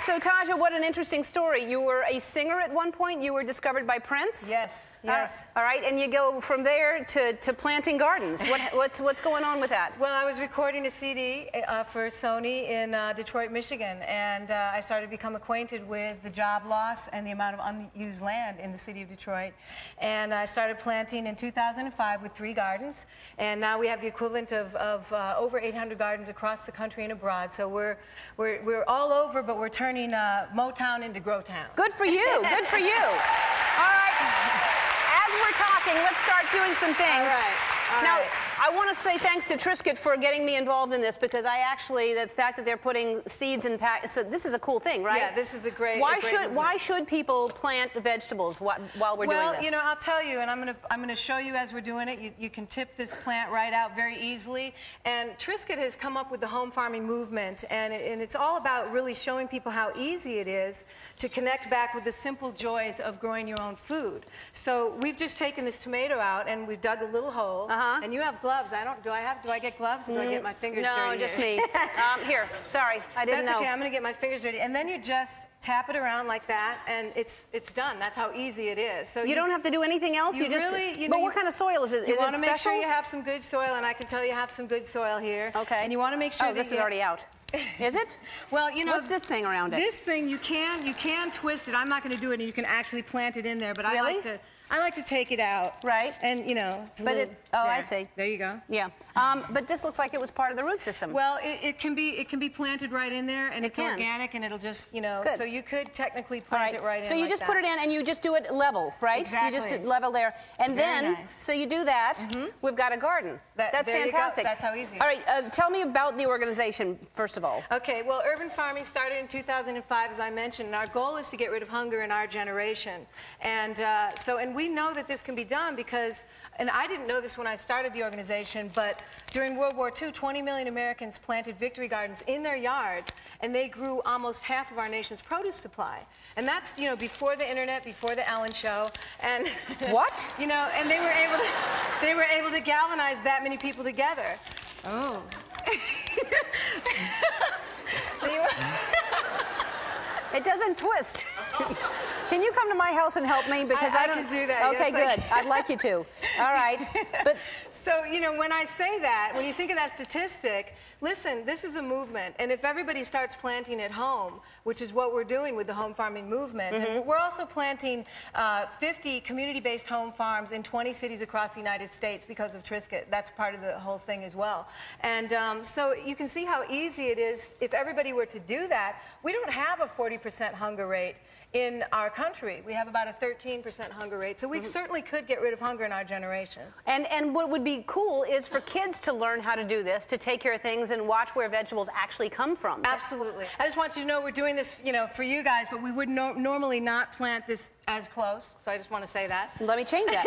so Taja, what an interesting story. You were a singer at one point. You were discovered by Prince. Yes, yes. All right, and you go from there to planting gardens. What's going on with that? Well, I was recording a CD for Sony in Detroit, Michigan, and I started to become acquainted with the job loss and the amount of unused land in the city of Detroit. And I started planting in 2005 with 3 gardens, and now we have the equivalent of over 800 gardens across the country and abroad. So we're all over, but we're turning Motown into Growtown. Good for you. Good for you. All right. As we're talking, let's start doing some things. All right. Now, I want to say thanks to Triscuit for getting me involved in this, because I actually, the fact that they're putting seeds in packs, so this is a cool thing, right? Yeah, this is a great. Why should people plant vegetables while we're doing this? Well, you know, I'll tell you, and I'm gonna show you as we're doing it. You can tip this plant right out very easily. And Triscuit has come up with the home farming movement, and it's all about really showing people how easy it is to connect back with the simple joys of growing your own food. So we've just taken this tomato out and we've dug a little hole. And you have gloves. Do I get gloves, or do I get my fingers dirty? No, just me. Here, sorry, I didn't know. That's okay, I'm gonna get my fingers dirty. And then you just tap it around like that, and it's done. That's how easy it is. So you don't have to do anything else? You really, but what kind of soil is it? You want to make sure you have some good soil, and I can tell you have some good soil here. Okay. And you want to make sure this is already out. Is it? Well, you know, what's this thing around it? This thing, you can twist it. I'm not going to do it, and you can actually plant it in there, but really? I like to take it out. Right. And, you know, I see. There you go. Yeah. But this looks like it was part of the root system. Well, it can be planted right in there, and it's organic, and it'll just, you know, so you could technically plant it right in. So you just put it in, and you just do it level, right? Exactly. You just level there. And then, so you do that, we've got a garden. That's fantastic. That's how easy. All right, tell me about the organization, first of all. Okay, well, urban farming started in 2005, as I mentioned, and our goal is to get rid of hunger in our generation. And and we know that this can be done because, and I didn't know this when I started the organization, but during World War II, 20 million Americans planted victory gardens in their yards, and they grew almost half of our nation's produce supply. And that's, you know, before the internet, before the Ellen Show, and what? You know, and they were able to galvanize that many people together. Oh. It doesn't twist. Can you come to my house and help me? Because I don't can do that. Okay, yes, good. I'd like you to. All right. But so, you know, when I say that, when you think of that statistic, listen, this is a movement. And if everybody starts planting at home, which is what we're doing with the home farming movement, and we're also planting 50 community-based home farms in 20 cities across the United States because of Triscuit. That's part of the whole thing as well. And so you can see how easy it is. If everybody were to do that, we don't have a 40% hunger rate in our country. We have about a 13% hunger rate, so we certainly could get rid of hunger in our generation. And what would be cool is for kids to learn how to do this, to take care of things and watch where vegetables actually come from. Absolutely. I just want you to know we're doing this, you know, for you guys, but we would normally not plant this as close, so I just want to say that. Let me change that.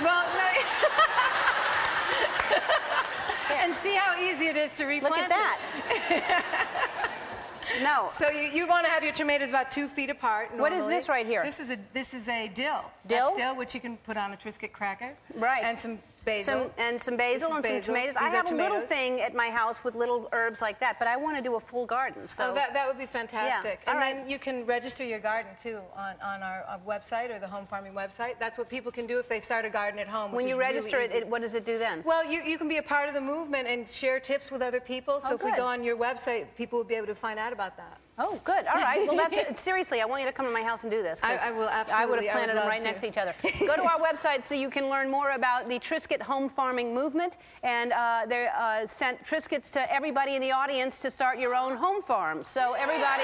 Well, no. And see how easy it is to replant. Look at that. No. So you want to have your tomatoes about 2 feet apart. Normally. What is this right here? This is a dill. Dill? That's dill, which you can put on a Triscuit cracker. Right. And some basil. Some basil and some tomatoes. I have a little thing at my house with little herbs like that, but I want to do a full garden. So that would be fantastic. Yeah. And then you can register your garden too on our website or the home farming website. That's what people can do if they start a garden at home. When you register really it, what does it do then? Well, you can be a part of the movement and share tips with other people. So if we go on your website, people will be able to find out about that. Oh, good. All right. Well, that's it. Seriously, I want you to come to my house and do this. I will absolutely. I would have planted them right next to each other. Go to our website so you can learn more about the Triscuit Home Farming Movement. And they sent Triscuits to everybody in the audience to start your own home farm. So everybody...